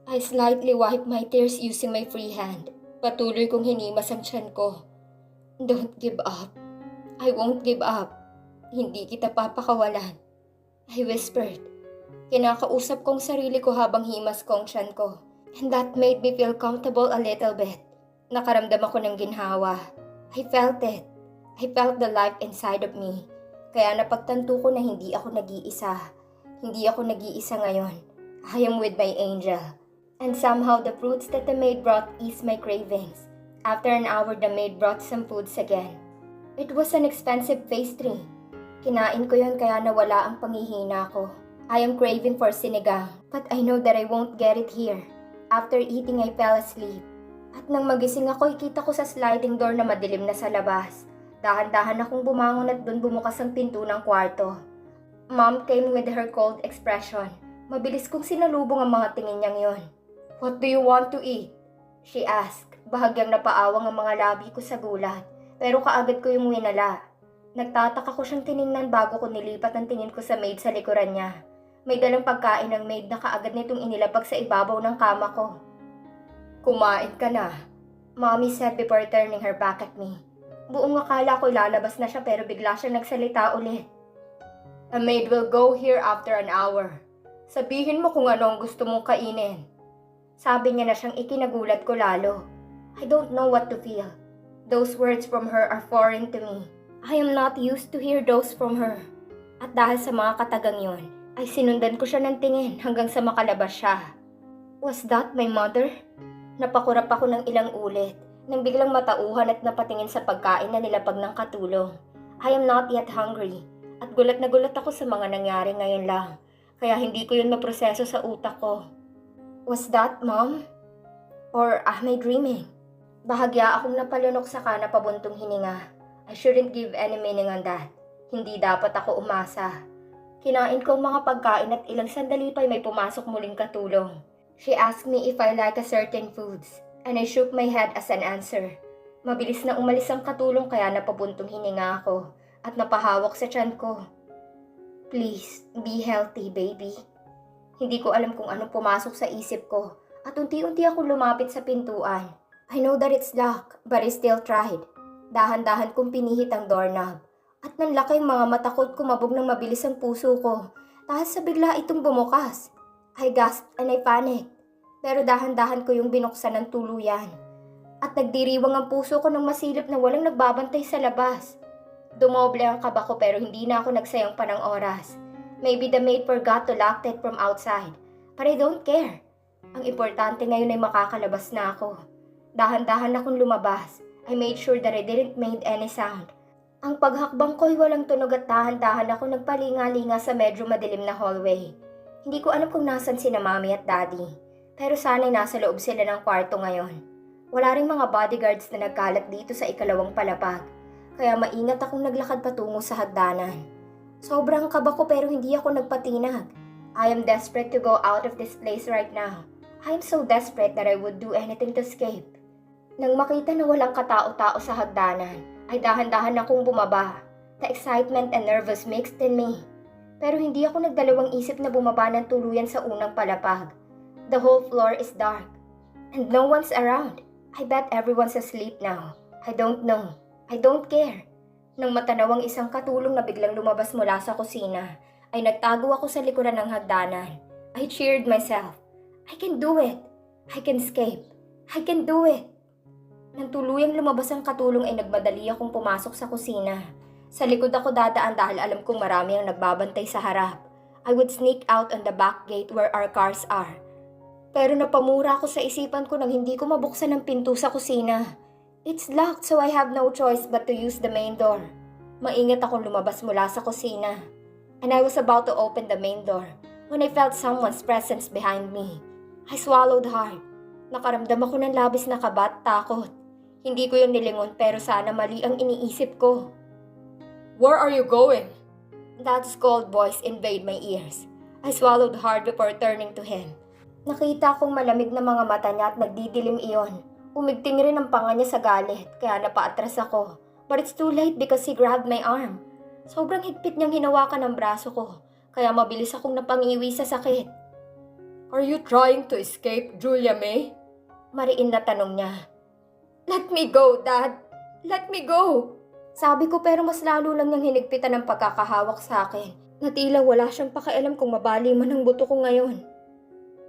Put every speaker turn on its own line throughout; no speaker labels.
I slightly wiped my tears using my free hand. Patuloy kong hinimas ang tiyan ko. Don't give up. I won't give up. Hindi kita papakawalan. I whispered. Kinakausap kong sarili ko habang himas ko ang tiyan ko. And that made me feel comfortable a little bit. Nakaramdam ako ng ginhawa. I felt it. I felt the life inside of me. Kaya napagtanto ko na hindi ako nag-iisa. Hindi ako nag-iisa ngayon. I am with my angel. And somehow the fruits that the maid brought eased my cravings. After an hour, the maid brought some foods again. It was an expensive pastry. Kinain ko yun kaya nawala ang panghihina ko. I am craving for sinigang, but I know that I won't get it here. After eating, I fell asleep. At nang magising ako, ikita ko sa sliding door na madilim na sa labas. Dahan-dahan akong bumangon at doon bumukas ang pinto ng kwarto. Mom came with her cold expression. Mabilis kong sinalubong ang mga tingin niyang yon. "What do you want to eat?" she asked. Bahagyang napaawang ang mga labi ko sa gulat, pero kaagad ko yung winala. Nagtataka ko siyang tiningnan bago ko nilipat ang tingin ko sa maid sa likuran niya. May dalang pagkain ng maid na kaagad nitong inilapag sa ibabaw ng kama ko. "Kumain ka na," Mommy said before turning her back at me. Buong akala ko ilalabas na siya pero bigla siya nagsalita ulit. "A maid will go here after an hour. Sabihin mo kung ano ang gusto mong kainin." Sabi niya na siyang ikinagulat ko lalo. I don't know what to feel. Those words from her are foreign to me. I am not used to hear those from her. At dahil sa mga katagang yon, ay sinundan ko siya ng tingin hanggang sa makalabas siya. Was that my mother? Napakurap ako ng ilang ulit nang biglang matauhan at napatingin sa pagkain na nilapag ng katulong. I am not yet hungry at gulat na gulat ako sa mga nangyari ngayon lang. Kaya hindi ko yun maproseso sa utak ko. Was that Mom? Or am I dreaming? Bahagya akong napalunok sa kana pabuntong hininga. I shouldn't give any meaning on that. Hindi dapat ako umasa. Kinain ko ang mga pagkain at ilang sandali pa'y may pumasok muling katulong. She asked me if I like a certain foods, and I shook my head as an answer. Mabilis na umalis ang katulong kaya napabuntong hininga ako at napahawak sa tiyan ko. "Please, be healthy, baby." Hindi ko alam kung anong pumasok sa isip ko at unti-unti akong lumapit sa pintuan. I know that it's locked, but I still tried. Dahan-dahan kong pinihit ang doorknob at nanlaki ang mga mata ko at kumabog ng mabilis ang puso ko. Dahil sa bigla itong bumukas. I gasped and I panicked. Pero dahan-dahan ko yung binuksan ng tuluyan. At nagdiriwang ang puso ko ng masilip na walang nagbabantay sa labas. Dumoble ang kaba ko pero hindi na ako nagsayang pa ng oras. Maybe the maid forgot to lock it from outside. But I don't care. Ang importante ngayon ay makakalabas na ako. Dahan-dahan akong lumabas. I made sure that I didn't make any sound. Ang paghakbang ko ay walang tunog at dahan-dahan ako nagpalinga-linga sa medyo madilim na hallway. Hindi ko alam kung nasan sina Mommy at Daddy. Pero sana'y nasa loob sila ng kwarto ngayon. Wala ring mga bodyguards na nagkalat dito sa ikalawang palapag. Kaya maingat akong naglakad patungo sa hagdanan. Sobrang kaba ko pero hindi ako nagpatinag. I am desperate to go out of this place right now. I am so desperate that I would do anything to escape. Nang makita na walang katao-tao sa hagdanan, ay dahan-dahan akong bumaba. The excitement and nervous mixed in me. Pero hindi ako nagdalawang isip na bumaba ng tuluyan sa unang palapag. The whole floor is dark. And no one's around. I bet everyone's asleep now. I don't know. I don't care. Nang matanaw ang isang katulong na biglang lumabas mula sa kusina, ay nagtago ako sa likuran ng hagdanan. I cheered myself. I can do it. I can escape. I can do it. Nang tuluyang lumabas ang katulong ay nagmadali akong pumasok sa kusina. Sa likod ako dadaan dahil alam kong marami ang nagbabantay sa harap. I would sneak out on the back gate where our cars are. Pero napamura ako sa isipan ko nang hindi ko mabuksan ang pinto sa kusina. It's locked so I have no choice but to use the main door. Maingat akong lumabas mula sa kusina. And I was about to open the main door when I felt someone's presence behind me. I swallowed hard. Nakaramdam ako ng labis na kaba at takot. Hindi ko yung nilingon pero sana mali ang iniisip ko. "Where are you going?" That scold voice invade my ears. I swallowed hard before turning to him. Nakita kong malamig na mga mata niya at nagdidilim iyon. Umigting rin ang panga niya sa galit, kaya napaatras ako. But it's too late because he grabbed my arm. Sobrang higpit niyang hinawakan ang braso ko, kaya mabilis akong napangiwi sa sakit. Are you trying to escape, Julia May? Mariin na tanong niya. Let me go, Dad. Let me go. Sabi ko pero mas lalo lang niyang hinigpitan ng pagkakahawak sa akin. Na tila wala siyang pakialam kung mabali man ang buto ko ngayon.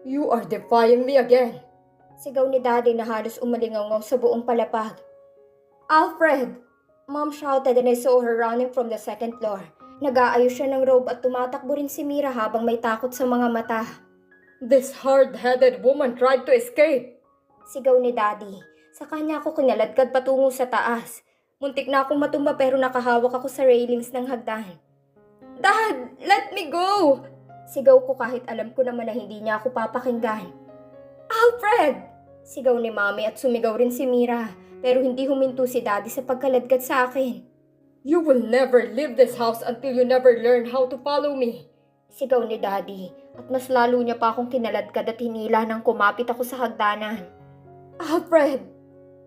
You are defying me again. Sigaw ni Daddy na halos umalingaw sa buong palapag. Alfred! Mom shouted and I saw her running from the second floor. Nag-aayos siya ng robe at tumatakbo rin si Mira habang may takot sa mga mata. This hard-headed woman tried to escape. Sigaw ni Daddy. Sa kanya ako kinaladkad patungo sa taas. Muntik na akong matumba pero nakahawak ako sa railings ng hagdan. Dad! Let me go! Sigaw ko kahit alam ko naman na hindi niya ako papakinggan. Alfred! Sigaw ni Mommy at sumigaw rin si Mira pero hindi huminto si Daddy sa pagkaladkad sa akin. You will never leave this house until you never learn how to follow me. Sigaw ni Daddy at mas lalo niya pa akong kinaladkad at hinila nang kumapit ako sa hagdanan. Alfred!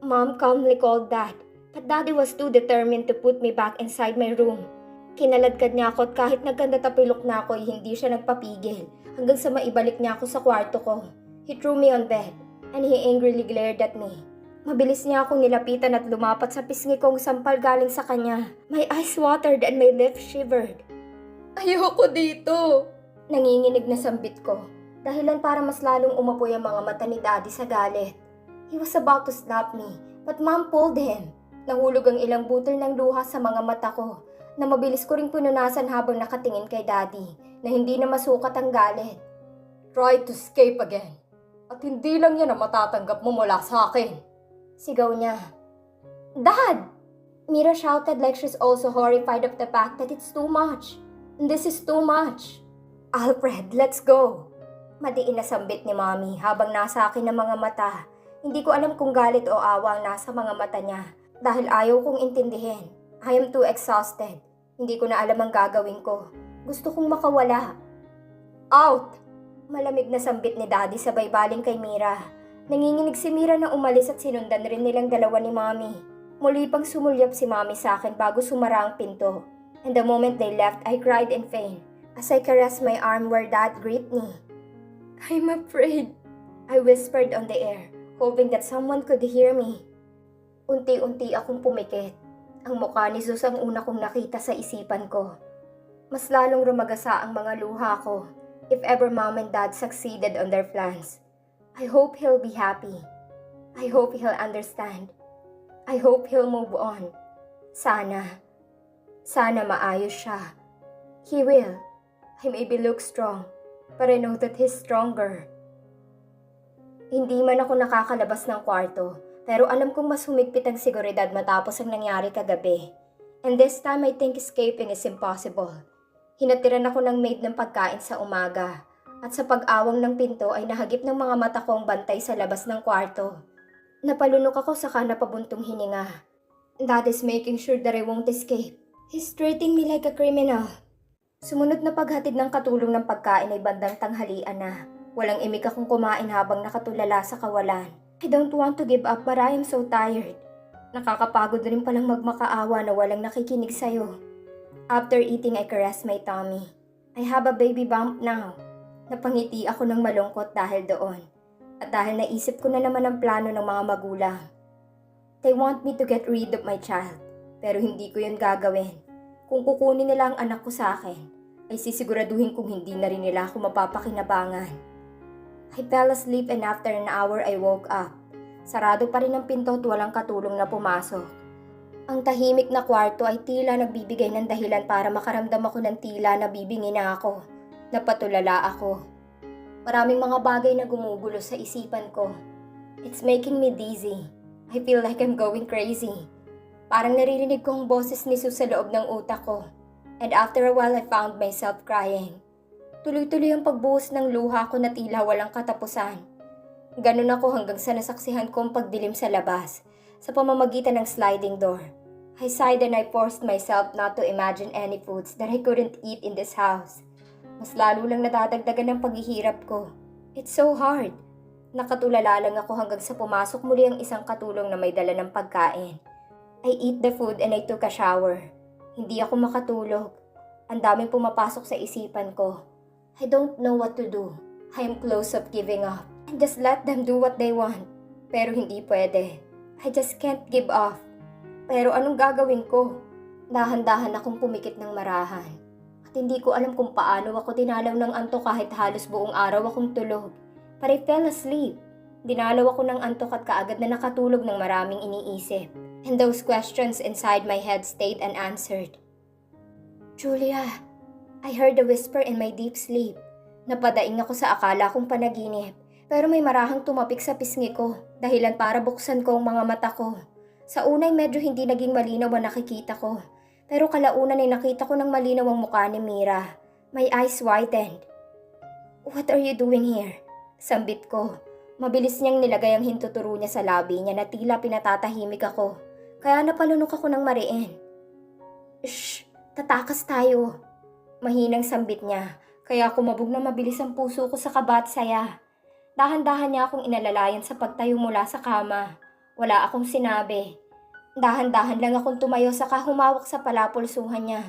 Mom calmly called Dad but Daddy was too determined to put me back inside my room. Kinaladkad niya ako at kahit nagkandatapilok na ako ay hindi siya nagpapigil hanggang sa maibalik niya ako sa kwarto ko. He threw me on bed and he angrily glared at me. Mabilis niya akong nilapitan at lumapat sa pisngi kong sampal galing sa kanya. My eyes watered and my lips shivered. Ayoko dito! Nanginginig na sambit ko. Dahilan para mas lalong umapoy ang mga mata ni Daddy sa galit. He was about to slap me, but Mom pulled him. Nahulog ang ilang butol ng luha sa mga mata ko, na mabilis ko ring pununasan habang nakatingin kay Daddy, na hindi na masukat ang galit. Try to escape again. At hindi lang yan ang matatanggap mo mula sa akin. Sigaw niya. Dad! Mira shouted like she's also horrified of the fact that it's too much. This is too much. Alfred, let's go. Madiin na sambit ni Mommy habang nasa akin ang mga mata. Hindi ko alam kung galit o awa ang nasa mga mata niya dahil ayaw kong intindihin. I am too exhausted. Hindi ko na alam ang gagawin ko. Gusto kong makawala. Out! Malamig na sambit ni Daddy sabay baling kay Mira. Nanginginig si Mira na umalis at sinundan rin nilang dalawa ni Mommy. Muli pang sumulyap si Mommy sa akin bago sumara ang pinto. And the moment they left, I cried in pain as I caressed my arm where Dad gripped me. I'm afraid, I whispered on the air, hoping that someone could hear me. Unti-unti akong pumikit. Ang mukha ni Zeus ang una kong nakita sa isipan ko. Mas lalong rumagasa ang mga luha ko if ever Mom and Dad succeeded on their plans. I hope he'll be happy. I hope he'll understand. I hope he'll move on. Sana. Sana maayos siya. He will. He maybe looks strong, but I know that he's stronger. Hindi man ako nakakalabas ng kwarto, pero alam kong mas humigpit ang seguridad matapos ang nangyari kagabi. And this time I think escaping is impossible. Hinatiran ako ng maid ng pagkain sa umaga. At sa pag-awang ng pinto ay nahagip ng mga mata kong bantay sa labas ng kwarto. Napalunok ako sa napabuntong hininga. Dad is making sure that I won't escape. He's treating me like a criminal. Sumunod na paghatid ng katulong ng pagkain ay bandang tanghalian na. Walang imik akong kumain habang nakatulala sa kawalan. I don't want to give up but I am so tired. Nakakapagod rin palang magmakaawa na walang nakikinig sa'yo. After eating, I caressed my tummy. I have a baby bump now. Napangiti ako ng malungkot dahil doon. At dahil naisip ko na naman ang plano ng mga magulang. They want me to get rid of my child. Pero hindi ko yun gagawin. Kung kukunin nila ang anak ko sa akin, ay sisiguraduhin kong hindi na rin nila ako mapapakinabangan. I fell asleep and after an hour I woke up. Sarado pa rin ang pinto at walang katulong na pumasok. Ang tahimik na kwarto ay tila nagbibigay ng dahilan para makaramdam ako ng tila na bibingi na ako. Napatulala ako. Maraming mga bagay na gumugulo sa isipan ko. It's making me dizzy. I feel like I'm going crazy. Parang naririnig ko ang boses ni Sus sa loob ng utak ko. And after a while I found myself crying. Tuloy-tuloy ang pagbuhos ng luha ko na tila walang katapusan. Ganun ako hanggang sa nasaksihan ko ang pagdilim sa labas, sa pamamagitan ng sliding door. I sighed and I forced myself not to imagine any foods that I couldn't eat in this house. Mas lalo lang nadadagdagan ng paghihirap ko. It's so hard. Nakatulala lang ako hanggang sa pumasok muli ang isang katulong na may dala ng pagkain. I ate the food and I took a shower. Hindi ako makatulog. Ang daming pumapasok sa isipan ko. I don't know what to do. I am close of giving up. And just let them do what they want. Pero hindi pwede. I just can't give up. Pero anong gagawin ko? Dahan-dahan akong pumikit ng marahan. At hindi ko alam kung paano ako dinalaw ng antok kahit halos buong araw akong tulog. But I fell asleep. Dinalaw ako ng antok at kaagad na nakatulog ng maraming iniisip. And those questions inside my head stayed unanswered. Julia, I heard a whisper in my deep sleep. Napadaing ako sa akala kong panaginip. Pero may marahang tumapik sa pisngi ko, dahilan para buksan ko ang mga mata ko. Sa unay medyo hindi naging malinaw ang nakikita ko. Pero kalaunan ay nakita ko ng malinaw ang mukha ni Mira. My eyes widened. What are you doing here? Sambit ko. Mabilis niyang nilagay ang hintuturo niya sa labi niya na tila pinatatahimik ako. Kaya napalunok ako ng mariin. Shh! Tatakas tayo. Mahinang sambit niya. Kaya kumabog na mabilis ang puso ko sa kaba at saya. Dahan-dahan niya akong inalalayan sa pagtayo mula sa kama. Wala akong sinabi. Dahan-dahan lang akong tumayo saka humawak sa palapulsuhan niya.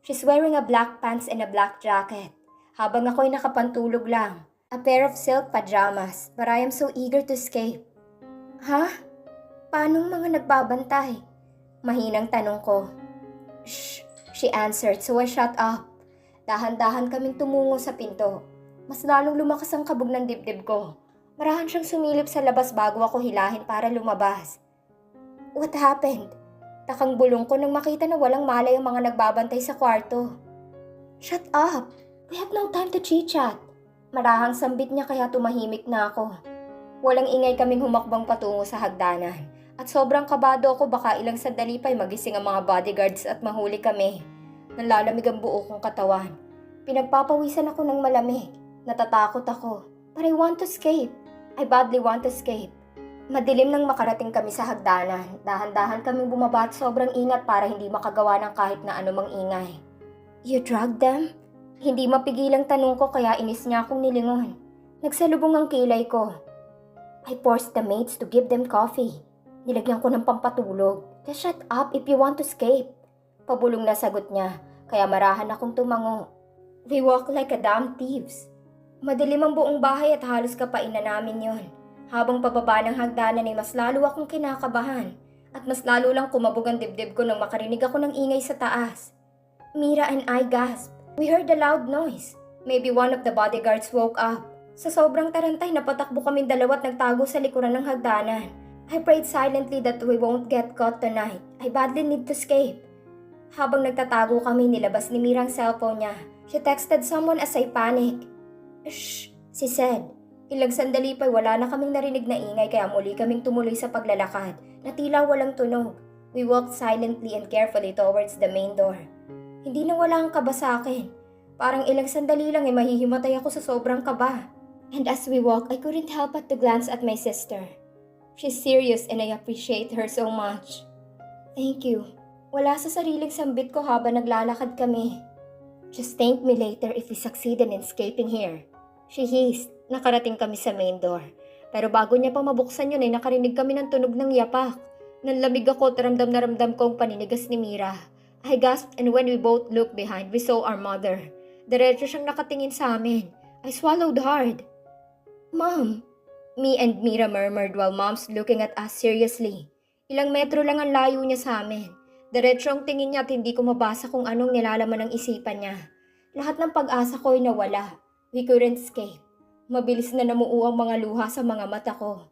She's wearing a black pants and a black jacket. Habang ako'y nakapantulog lang. A pair of silk pajamas, but I am so eager to escape. Ha? Paanong mga nagbabantay? Mahinang tanong ko. Shh, she answered, so I shut up. Dahan-dahan kaming tumungo sa pinto. Mas lalong lumakas ang kabog ng dibdib ko. Marahan siyang sumilip sa labas bago ako hilahin para lumabas. What happened? Takang bulong ko nang makita na walang malay ang mga nagbabantay sa kwarto. Shut up! We have no time to chit-chat. Marahang sambit niya kaya tumahimik na ako. Walang ingay kaming humakbang patungo sa hagdanan. At sobrang kabado ako baka ilang sandali pa'y magising ang mga bodyguards at mahuli kami. Nalalamig ang buo kong katawan. Pinagpapawisan ako ng malamig. Natatakot ako. But I want to escape. I badly want to escape. Madilim nang makarating kami sa hagdanan. Dahan-dahan kaming bumaba at sobrang ingat para hindi makagawa ng kahit na anumang ingay. You drugged them? Hindi mapigilang tanong ko kaya inis niya akong nilingon. Nagsalubong ang kilay ko. I forced the maids to give them coffee. Nilagyan ko ng pampatulog. Just shut up if you want to escape. Pabulong na sagot niya, kaya marahan akong tumango. We walk like a damn thieves. Madilim ang buong bahay at halos kapain na namin yon. Habang pababa ng hagdanan ay mas lalo akong kinakabahan. At mas lalo lang kumabog ang dibdib ko nang makarinig ako ng ingay sa taas. Mira and I gasped. We heard a loud noise. Maybe one of the bodyguards woke up. Sa sobrang tarantay napatakbo kaming dalawa at nagtago sa likuran ng hagdanan. I prayed silently that we won't get caught tonight. I badly need to escape. Habang nagtatago kami, nilabas ni Mira ang cellphone niya. She texted someone as I panic. Shh, she said. Ilang sandali pa'y wala na kaming narinig na ingay kaya muli kaming tumuloy sa paglalakad na tila walang tunog. We walked silently and carefully towards the main door. Hindi na wala ang kaba sa akin. Parang ilang sandali lang ay mahihimatay ako sa sobrang kaba. And as we walked, I couldn't help but to glance at my sister. She's serious and I appreciate her so much. Thank you. Wala sa sariling sambit ko habang naglalakad kami. Just thank me later if we succeed in escaping here. She hissed. Nakarating kami sa main door. Pero bago niya pa mabuksan yun ay nakarinig kami ng tunog ng yapak. Nanlamig ako at ramdam na ramdam ko ang paninigas ni Mira. I gasped and when we both looked behind, we saw our mother. Diretso siyang nakatingin sa amin. I swallowed hard. Mom! Me and Mira murmured while Mom's looking at us seriously. Ilang metro lang ang layo niya sa amin. Diretso ang tingin niya at hindi ko mabasa kung anong nilalaman ng isipan niya. Lahat ng pag-asa ko ay nawala. We couldn't escape. Mabilis na namuo ang mga luha sa mga mata ko.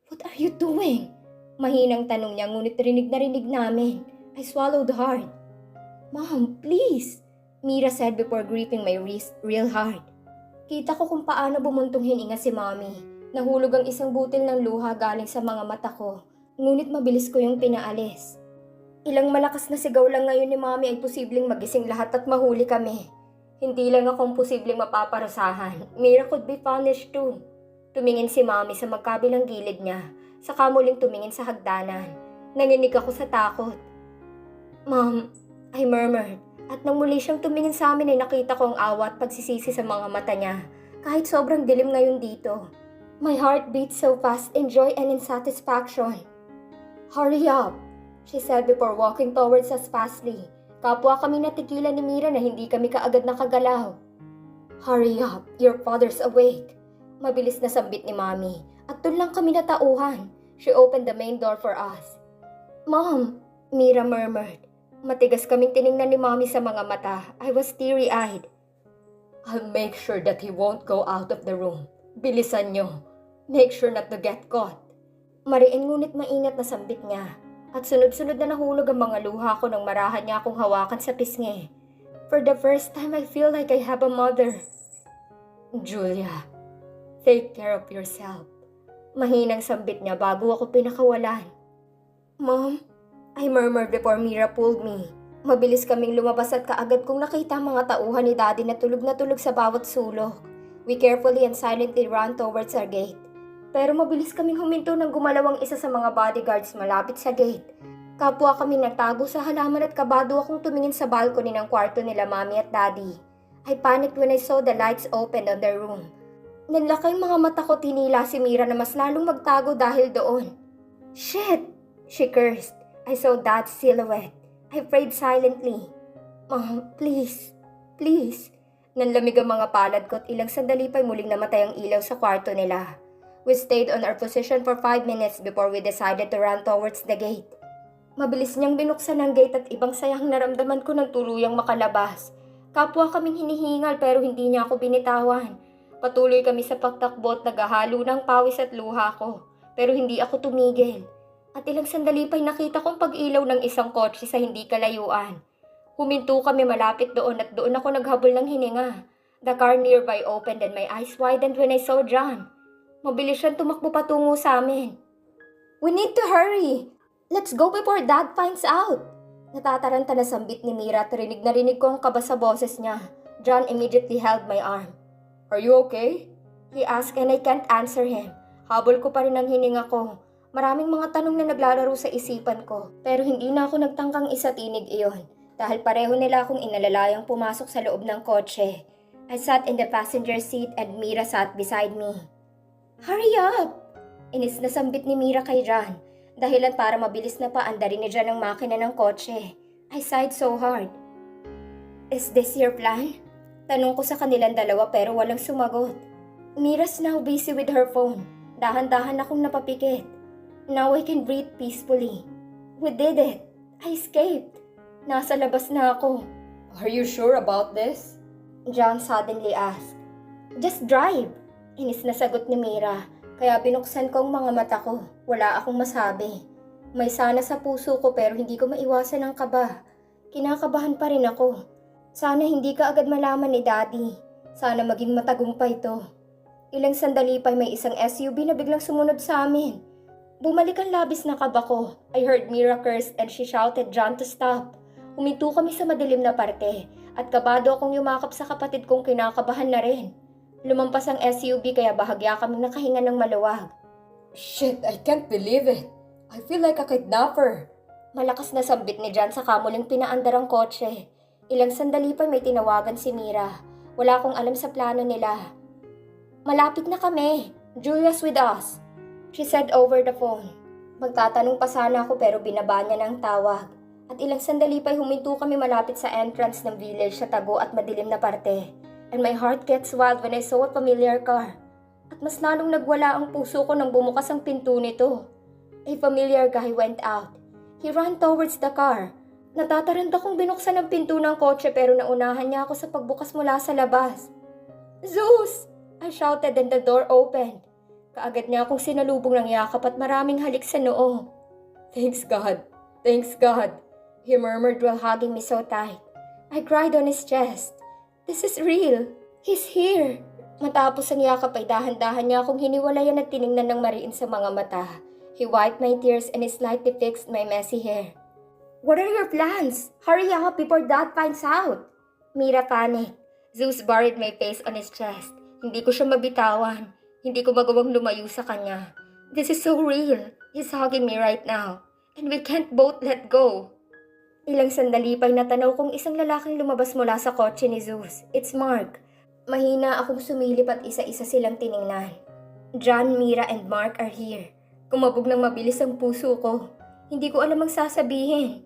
What are you doing? Mahinang tanong niya ngunit rinig na rinig namin. I swallowed hard. Mom, please, Mira said before gripping my wrist real hard. Kita ko kung paano bumuntong hininga si Mommy. Nahulog ang isang butil ng luha galing sa mga mata ko. Ngunit mabilis ko yung pinaalis. Ilang malakas na sigaw lang ngayon ni Mommy ay posibleng magising lahat at mahuli kami. Hindi lang akong posibleng mapaparusahan. Mira could be punished too. Tumingin si Mommy sa magkabilang gilid niya. Saka muling tumingin sa hagdanan. Nanginig ako sa takot. Mom, I murmured. At nang muli siyang tumingin sa amin ay nakita ko ang awa at pagsisisi sa mga mata niya. Kahit sobrang dilim ngayon dito. My heart beat so fast in joy and in satisfaction. Hurry up, she said before walking towards us fastly. Kapwa kami natigilan ni Mira na hindi kami kaagad nakagalaw. Hurry up, your father's awake. Mabilis na sambit ni Mommy at doon lang kami natauhan. She opened the main door for us. Mom, Mira murmured. Matigas kaming tiningnan ni Mommy sa mga mata. I was teary-eyed. I'll make sure that he won't go out of the room. Bilisan nyo. Make sure not to get caught. Mariin ngunit maingat na sambit niya. At sunod-sunod na nahulog ang mga luha ko nang marahan niya akong hawakan sa pisngi. For the first time, I feel like I have a mother. Julia, take care of yourself. Mahinang sambit niya bago ako pinakawalan. Mom, I murmured before Mira pulled me. Mabilis kaming lumabas at kaagad kong nakita ang mga tauhan ni Daddy na tulog sa bawat sulok. We carefully and silently ran towards our gate. Pero mabilis kaming huminto nang gumalaw ang isa sa mga bodyguards malapit sa gate. Kapwa kaming nagtago sa halaman at kabado akong tumingin sa balcony ng kwarto nila Mommy at Daddy. I panicked when I saw the lights open on their room. Nanlaki ang mga mata ko, tinila si Mira na mas lalong magtago dahil doon. Shit! She cursed. I saw Dad's silhouette. I prayed silently. Mom, please. Please. Nanlamig ang mga palad ko at ilang sandali pa'y muling namatay ang ilaw sa kwarto nila. We stayed on our position for 5 minutes before we decided to run towards the gate. Mabilis niyang binuksan ang gate at ibang sayang naramdaman ko ng tuluyang makalabas. Kapwa kaming hinihingal pero hindi niya ako binitawan. Patuloy kami sa pagtakbo at naghahalo ng pawis at luha ko. Pero hindi ako tumigil. At ilang sandali pa'y nakita kong pag-ilaw ng isang kotse sa hindi kalayuan. Huminto kami malapit doon at doon ako naghabol ng hininga. The car nearby opened and my eyes widened when I saw John. Mabilis siyang tumakbo patungo sa amin. We need to hurry! Let's go before Dad finds out! Natataranta na sambit ni Mira at rinig na rinig ko ang kaba sa boses niya. John immediately held my arm. Are you okay? He asked and I can't answer him. Habol ko pa rin ang hininga ko. Maraming mga tanong na naglalaro sa isipan ko. Pero hindi na ako nagtangkang isatinig iyon. Dahil pareho nila akong inalalayang pumasok sa loob ng kotse. I sat in the passenger seat and Mira sat beside me. Hurry up! Inis na sambit ni Mira kay John. Dahilan para mabilis na paandarin ni John ang makina ng kotse. I sighed so hard. Is this your plan? Tanong ko sa kanilang dalawa pero walang sumagot. Mira's now busy with her phone. Dahan-dahan akong napapikit. Now I can breathe peacefully. We did it. I escaped. Nasa labas na ako. Are you sure about this? John suddenly asked. Just drive. Inis na sagot ni Mira. Kaya binuksan ko ang mga mata ko. Wala akong masabi. May sana sa puso ko pero hindi ko maiwasan ang kaba. Kinakabahan pa rin ako. Sana hindi ka agad malaman ni Daddy. Sana maging matagumpay to. Ilang sandali pa may isang SUV na biglang sumunod sa amin. Bumalik ang labis na kaba ko. I heard Mira curse and she shouted John to stop. Huminto kami sa madilim na parte at kabado akong yumakap sa kapatid kong kinakabahan na rin. Lumampas ang SUV kaya bahagya kaming nakahinga ng maluwag. Shit, I can't believe it. I feel like a kidnapper. Malakas na sambit ni John sa kamuling pinaandar ang kotse. Ilang sandali pa may tinawagan si Mira. Wala akong alam sa plano nila. Malapit na kami. Julia's with us. She said over the phone. Magtatanong pa sana ako pero binaba niya ng tawag. At ilang sandali pa'y huminto kami malapit sa entrance ng village sa tago at madilim na parte. And my heart gets wild when I saw a familiar car. At mas lalong nagwala ang puso ko nang bumukas ang pinto nito. A familiar guy went out. He ran towards the car. Natataranta kong binuksan ang pinto ng kotse pero naunahan niya ako sa pagbukas mula sa labas. Zeus! I shouted and the door opened. Kaagad niya akong sinalubong ng yakap at maraming halik sa noo. Thanks God. Thanks God. He murmured while hugging me so tight. I cried on his chest. This is real. He's here. Matapos ang yakap ay dahan-dahan niya akong hiniwalayan at tiningnan ng mariin sa mga mata. He wiped my tears and he slightly fixed my messy hair. What are your plans? Hurry up before Dad finds out. Mira panicked. Zeus buried my face on his chest. Hindi ko siya mabitawan. Hindi ko magawang lumayo sa kanya. This is so real. He's hugging me right now. And we can't both let go. Ilang sandali pa'y natanaw kong isang lalaking lumabas mula sa kotse ni Zeus. It's Mark. Mahina akong sumilip at isa-isa silang tiningnan. John, Mira, and Mark are here. Kumabog ng mabilis ang puso ko. Hindi ko alam ang sasabihin.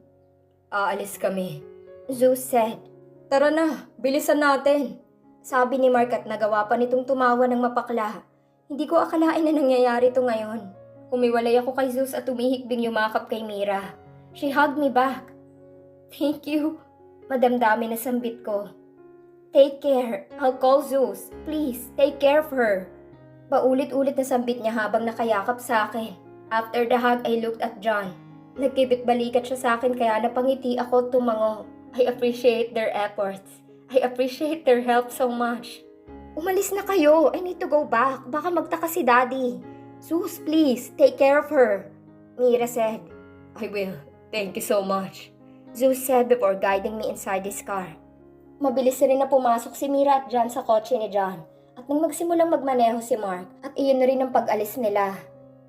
Aalis kami. Zeus said. Tara na, bilisan natin. Sabi ni Mark at nagawa pa nitong tumawa ng mapakla. Hindi ko akalain na nangyayari to ngayon. Humiwalay ako kay Zeus at tumihikbing yumakap kay Mira. She hugged me back. Thank you. Madamdami na sambit ko. Take care. I'll call Zeus. Please, take care of her. Paulit-ulit na sambit niya habang nakayakap sa akin. After the hug, I looked at John. Nagkibit-balikat siya sa akin kaya napangiti ako at tumango. I appreciate their efforts. I appreciate their help so much. Umalis na kayo. I need to go back. Baka magtaka si Daddy. Zeus, please, take care of her. Mira said. I will. Thank you so much. Zeus said before guiding me inside his car. Mabilis rin na pumasok si Mira at John sa kotse ni John. At nang magsimulang magmaneho si Mark, at iyon na rin ang pag-alis nila.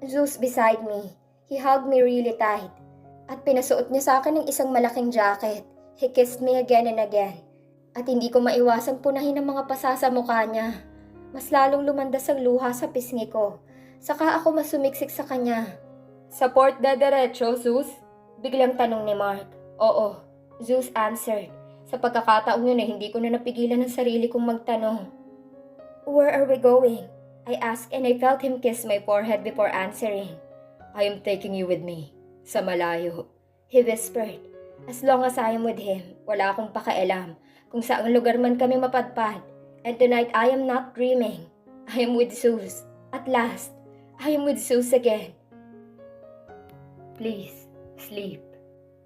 Zeus beside me. He hugged me really tight. At pinasuot niya sa akin ng isang malaking jacket. He kissed me again and again. At hindi ko maiwasang punahin ang mga pasa sa mukha niya. Mas lalong lumandas ang luha sa pisngi ko. Saka ako mas sumiksik sa kanya. Sa port diretso, Zeus? Biglang tanong ni Mark. Oo, Zeus answered. Sa pagkakataong yun hindi ko na napigilan ang sarili kong magtanong. Where are we going? I asked and I felt him kiss my forehead before answering. I am taking you with me. Sa malayo. He whispered. As long as I am with him, wala akong pakialam kung saang lugar man kami mapadpad. And tonight I am not dreaming. I am with Zeus. At last, I am with Zeus again. Please, sleep.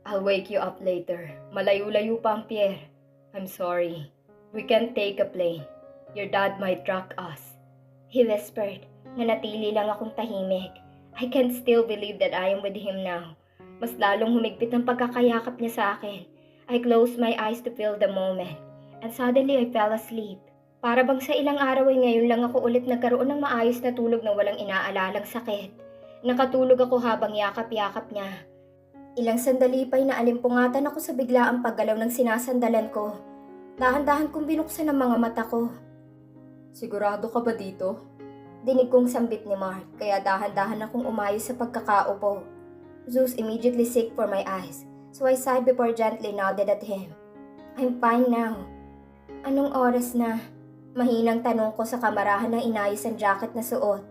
I'll wake you up later. Malayo-layo pa ang pier. I'm sorry. We can't take a plane. Your dad might track us. He whispered. Nanatili lang akong tahimik. I can still believe that I am with him now. Mas lalong humigpit ang pagkakayakap niya sa akin. I closed my eyes to feel the moment. And suddenly I fell asleep. Para bang sa ilang araw ay ngayon lang ako ulit nagkaroon ng maayos na tulog na walang inaalalang sakit. Nakatulog ako habang yakap-yakap niya. Ilang sandali pa'y naalimpungatan ako sa biglaang paggalaw ng sinasandalan ko. Dahan-dahan kong binuksan ang mga mata ko. Sigurado ka ba dito? Dinig kong sambit ni Mark, kaya dahan-dahan akong umayos sa pagkakaupo. Zeus immediately seeked for my eyes, so I sighed before gently nodded at him. I'm fine now. Anong oras na? Mahinang tanong ko sa kamarahan ng inayos ang jacket na suot.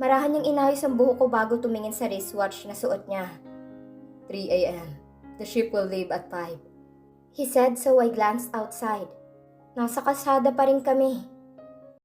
Marahan niyang inayos ang buhok ko bago tumingin sa wristwatch na suot niya. 3 a.m. The ship will leave at 5. He said so I glanced outside. Nasa kalsada pa rin kami.